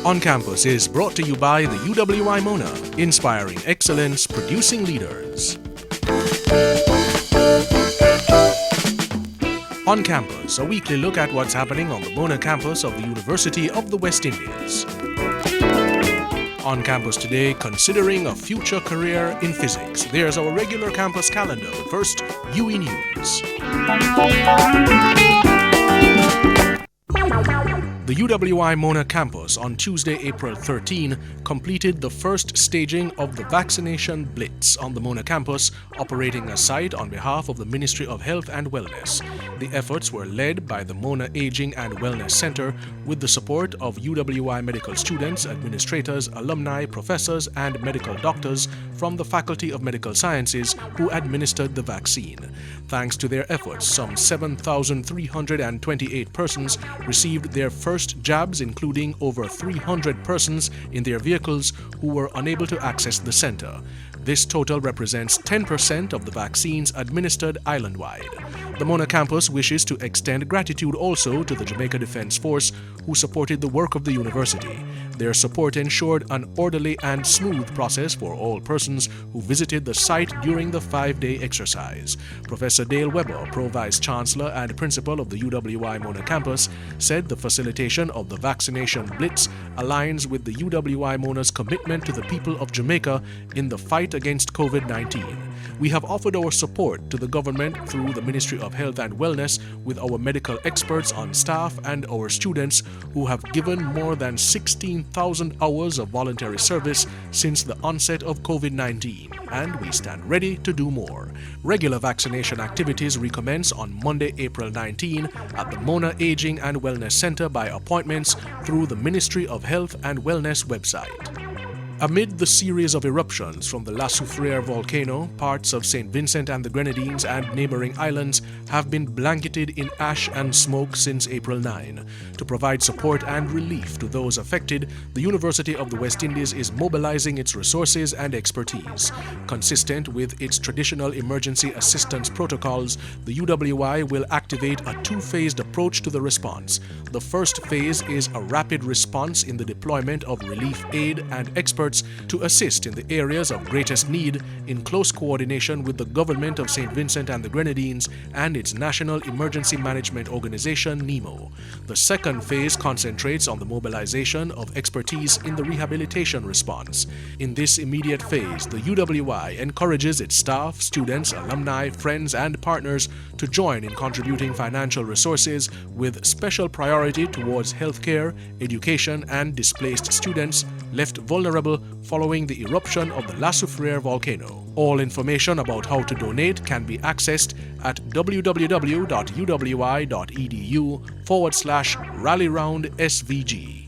On Campus is brought to you by the UWI Mona, inspiring excellence, producing leaders. On Campus, a weekly look at what's happening on the Mona campus of the University of the West Indies. On Campus today, considering a future career in physics. There's our regular campus calendar. First, UE News. The UWI Mona campus on Tuesday, April 13, completed the first staging of the vaccination blitz on the Mona campus, operating a site on behalf of the Ministry of Health and Wellness. The efforts were led by the Mona Aging and Wellness Center with the support of UWI medical students, administrators, alumni, professors, and medical doctors from the Faculty of Medical Sciences who administered the vaccine. Thanks to their efforts, some 7,328 persons received their first jabs, including over 300 persons in their vehicles who were unable to access the center. This total represents 10% of the vaccines administered island-wide. The Mona campus wishes to extend gratitude also to the Jamaica Defence Force, who supported the work of the university. Their support ensured an orderly and smooth process for all persons who visited the site during the 5-day exercise. Professor Dale Webber, Pro-Vice Chancellor and Principal of the UWI Mona campus, said the facilitation of the vaccination blitz aligns with the UWI Mona's commitment to the people of Jamaica in the fight against COVID-19. We have offered our support to the government through the Ministry of Health and Wellness with our medical experts on staff and our students who have given more than 16,000 hours of voluntary service since the onset of COVID-19, and we stand ready to do more. Regular vaccination activities recommence on Monday, April 19 at the Mona Aging and Wellness Center by appointments through the Ministry of Health and Wellness website. Amid the series of eruptions from the La Soufriere volcano, parts of St. Vincent and the Grenadines and neighboring islands have been blanketed in ash and smoke since April 9. To provide support and relief to those affected, the University of the West Indies is mobilizing its resources and expertise. Consistent with its traditional emergency assistance protocols, the UWI will activate a two-phased approach to the response. The first phase is a rapid response in the deployment of relief aid and experts to assist in the areas of greatest need in close coordination with the government of St. Vincent and the Grenadines and its National Emergency Management Organization, NEMO. The second phase concentrates on the mobilization of expertise in the rehabilitation response. In this immediate phase, the UWI encourages its staff, students, alumni, friends, and partners to join in contributing financial resources with special priority towards healthcare, education, and displaced students left vulnerable following the eruption of the La Soufriere volcano. All information about how to donate can be accessed at www.uwi.edu/rallyroundsvg.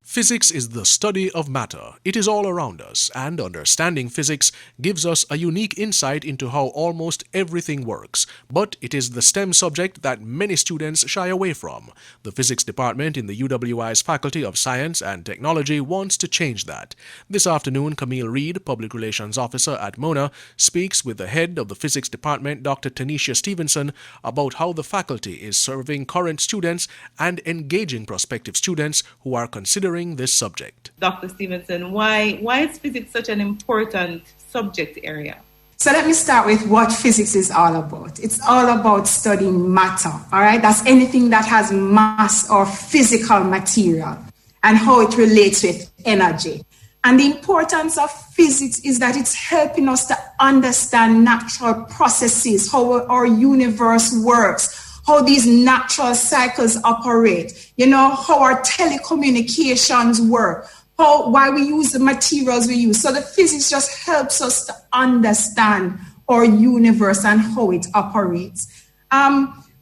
Physics is the study of matter. It is all around us, and understanding physics gives us a unique insight into how almost everything works. But it is the STEM subject that many students shy away from. The physics department in the UWI's Faculty of Science and Technology wants to change that. This afternoon, Camille Reed, Public Relations Officer at Mona, speaks with the head of the physics department, Dr. Tannecia Stephenson, about how the faculty is serving current students and engaging prospective students who are considering this subject. Dr. Stephenson, why is physics such an important subject area? So let me start with what physics is all about. It's all about studying matter, all right? That's anything that has mass or physical material and how it relates with energy. And the importance of physics is that it's helping us to understand natural processes, how our universe works, how these natural cycles operate, how our telecommunications work, why we use the materials we use. So the physics just helps us to understand our universe and how it operates.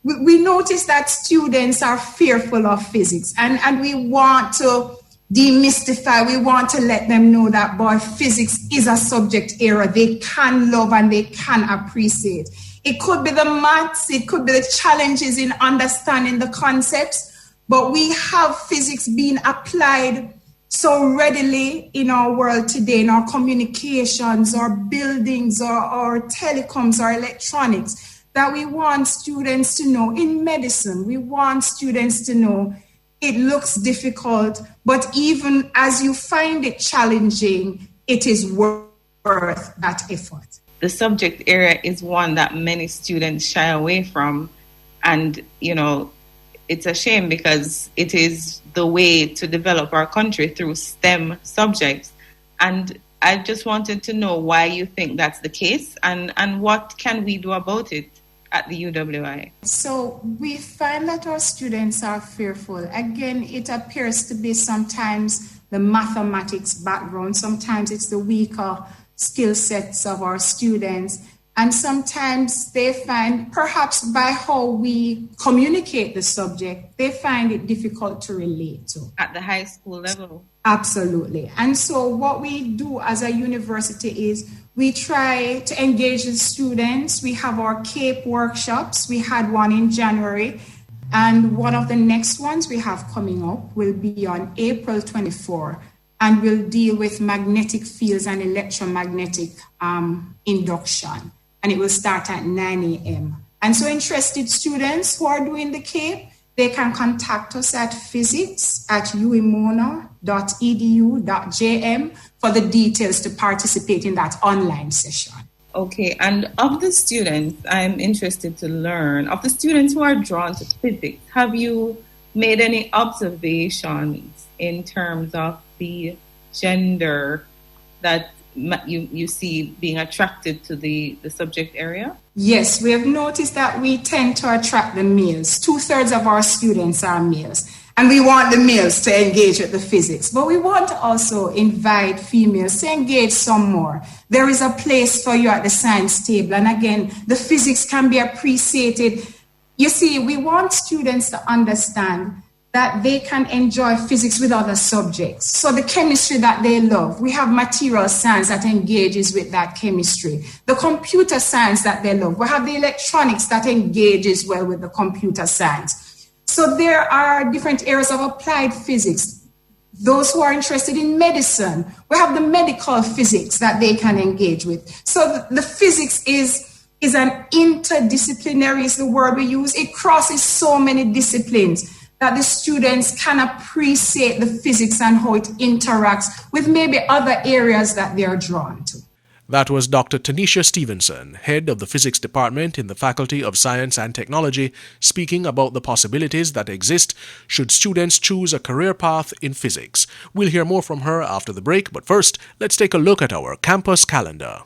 We notice that students are fearful of physics, and we want to demystify, we want to let them know that, boy, physics is a subject area they can love and they can appreciate. It could be the maths, it could be the challenges in understanding the concepts, but we have physics being applied so readily in our world today, in our communications, our buildings, our telecoms, our electronics, that we want students to know. In medicine, we want students to know it looks difficult, but even as you find it challenging, it is worth that effort. The subject area is one that many students shy away from. And, it's a shame because it is the way to develop our country through STEM subjects. And I just wanted to know why you think that's the case and what can we do about it at the UWI? So we find that our students are fearful. Again, it appears to be sometimes the mathematics background, sometimes it's the weaker skill sets of our students. And sometimes they find, perhaps by how we communicate the subject, they find it difficult to relate to. At the high school level? Absolutely. And so what we do as a university is we try to engage the students. We have our CAPE workshops. We had one in January. And one of the next ones we have coming up will be on April 24. And we'll deal with magnetic fields and electromagnetic induction. And it will start at 9 a.m. And so interested students who are doing the CAPE, they can contact us at physics@uimona.edu.jm for the details to participate in that online session. Okay, and of the students, I'm interested to learn, of the students who are drawn to physics, have you made any observations in terms of the gender that you see being attracted to the subject area? Yes, we have noticed that we tend to attract the males. 2/3 of our students are males. And we want the males to engage with the physics. But we want to also invite females to engage some more. There is a place for you at the science table. And again, the physics can be appreciated. You see, we want students to understand that they can enjoy physics with other subjects. So the chemistry that they love, we have material science that engages with that chemistry. The computer science that they love, we have the electronics that engages well with the computer science. So there are different areas of applied physics. Those who are interested in medicine, we have the medical physics that they can engage with. So the physics is an interdisciplinary, is the word we use. It crosses so many disciplines that the students can appreciate the physics and how it interacts with maybe other areas that they are drawn to. That was Dr. Tannecia Stephenson, head of the Physics Department in the Faculty of Science and Technology, speaking about the possibilities that exist should students choose a career path in physics. We'll hear more from her after the break, but first, let's take a look at our campus calendar.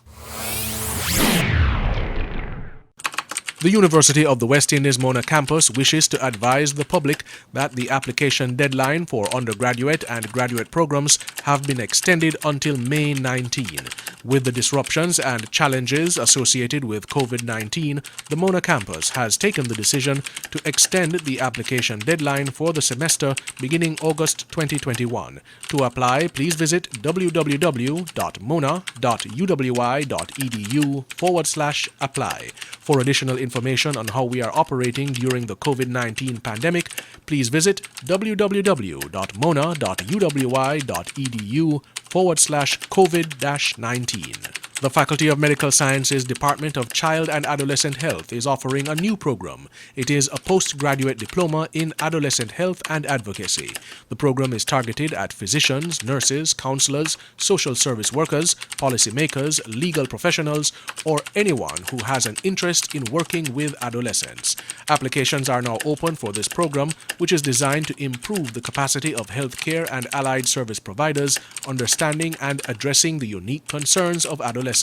The University of the West Indies Mona campus wishes to advise the public that the application deadline for undergraduate and graduate programs have been extended until May 19. With the disruptions and challenges associated with COVID-19, the Mona campus has taken the decision to extend the application deadline for the semester beginning August 2021. To apply, please visit www.mona.uwi.edu/apply. For additional information on how we are operating during the COVID-19 pandemic, please visit www.mona.uwi.edu/COVID-19. The Faculty of Medical Sciences Department of Child and Adolescent Health is offering a new program. It is a postgraduate diploma in adolescent health and advocacy. The program is targeted at physicians, nurses, counselors, social service workers, policymakers, legal professionals, or anyone who has an interest in working with adolescents. Applications are now open for this program, which is designed to improve the capacity of healthcare and allied service providers understanding and addressing the unique concerns of adolescents.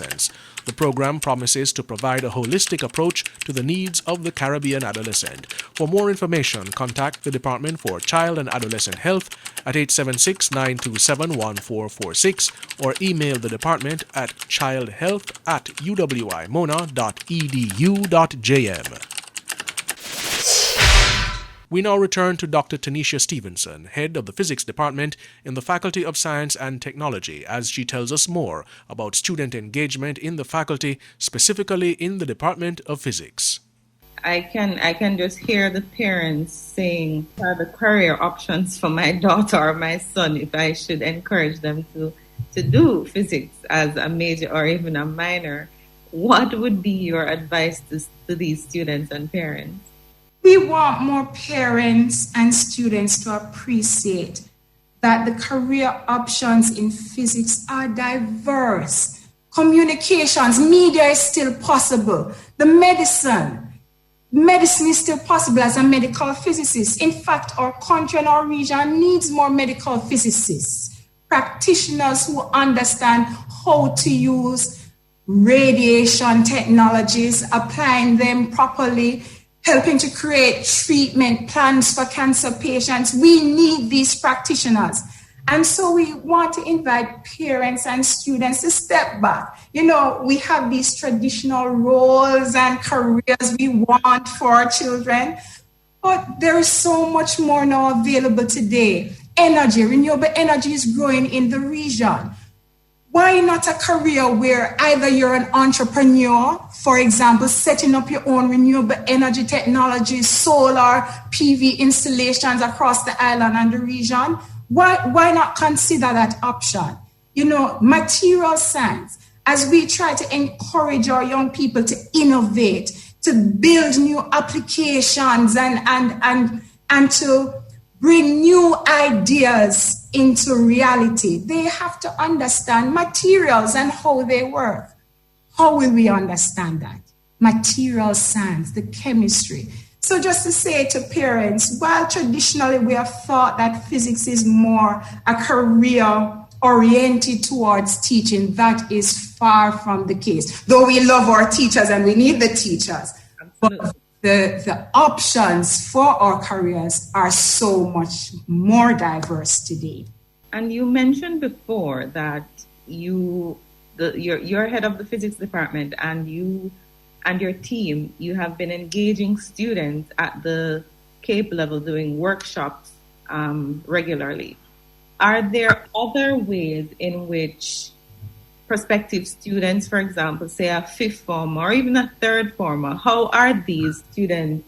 The program promises to provide a holistic approach to the needs of the Caribbean adolescent. For more information, contact the Department for Child and Adolescent Health at 876-927-1446 or email the department at childhealth@uwimona.edu.jm. We now return to Dr. Tannecia Stephenson, head of the Physics Department in the Faculty of Science and Technology, as she tells us more about student engagement in the faculty, specifically in the Department of Physics. I can just hear the parents saying, are the career options for my daughter or my son if I should encourage them to do physics as a major or even a minor. what would be your advice to these students and parents? We want more parents and students to appreciate that the career options in physics are diverse. Communications, media is still possible. The medicine is still possible as a medical physicist. In fact, our country and our region needs more medical physicists, practitioners who understand how to use radiation technologies, applying them properly, helping to create treatment plans for cancer patients. We need these practitioners. And so we want to invite parents and students to step back. You know, we have these traditional roles and careers we want for our children, but there is so much more now available today. Energy, renewable energy is growing in the region. Why not a career where either you're an entrepreneur, for example, setting up your own renewable energy technologies, solar, PV installations across the island and the region? Why not consider that option? You know, material science, as we try to encourage our young people to innovate, to build new applications and to bring new ideas into reality, they have to understand materials and how they work. How will we understand that? Material science, the chemistry. So just to say to parents, while traditionally we have thought that physics is more a career oriented towards teaching, that is far from the case. Though we love our teachers and we need the teachers, but the options for our careers are so much more diverse today. And you mentioned before that you're head of the physics department, and you and your team, you have been engaging students at the CAPE level doing workshops regularly. Are there other ways in which prospective students, for example, say a fifth former or even a third former, how are these students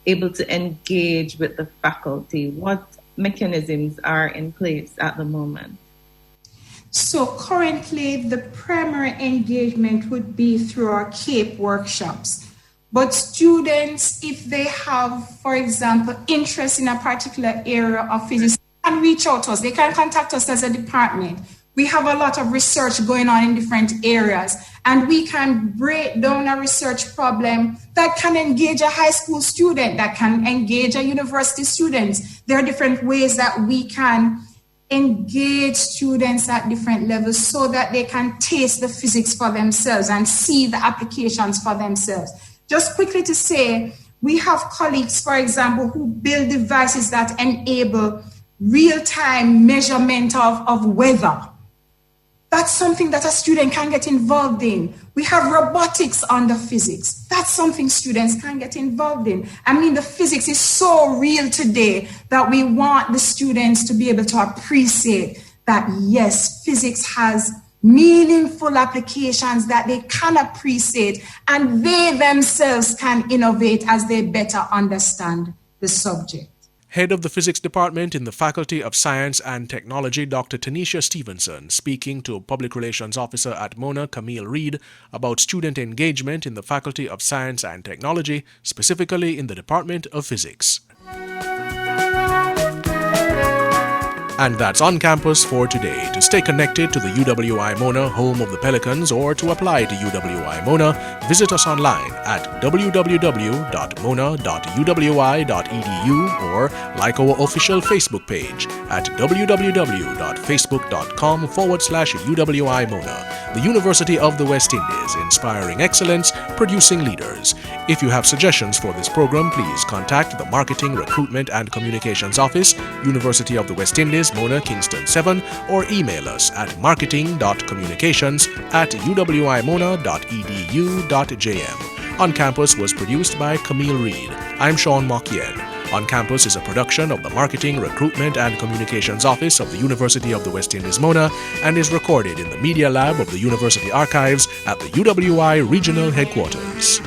able to engage with the faculty? What mechanisms are in place at the moment? So currently, the primary engagement would be through our CAPE workshops. But students, if they have, for example, interest in a particular area of physics, can reach out to us. They can contact us as a department. We have a lot of research going on in different areas, and we can break down a research problem that can engage a high school student, that can engage a university student. There are different ways that we can engage students at different levels so that they can taste the physics for themselves and see the applications for themselves. Just quickly to say, we have colleagues, for example, who build devices that enable real-time measurement of weather. That's something that a student can get involved in. We have robotics under physics. That's something students can get involved in. I mean, the physics is so real today that we want the students to be able to appreciate that, yes, physics has meaningful applications that they can appreciate, and they themselves can innovate as they better understand the subject. Head of the Physics Department in the Faculty of Science and Technology, Dr. Tannecia Stephenson, speaking to Public Relations Officer at Mona, Camille Reed, about student engagement in the Faculty of Science and Technology, specifically in the Department of Physics. And that's On Campus for today. To stay connected to the UWI Mona, home of the Pelicans, or to apply to UWI Mona, visit us online at www.mona.uwi.edu or like our official Facebook page at www.facebook.com/UWI Mona. The University of the West Indies, inspiring excellence, producing leaders. If you have suggestions for this program, please contact the Marketing, Recruitment and Communications Office, University of the West Indies, Mona, Kingston 7, or email us at marketing.communications@uwimona.edu.jm. On Campus was produced by Camille Reed. I'm Sean Mokien. On Campus is a production of the Marketing, Recruitment and Communications Office of the University of the West Indies, Mona, and is recorded in the Media Lab of the University Archives at the UWI Regional Headquarters.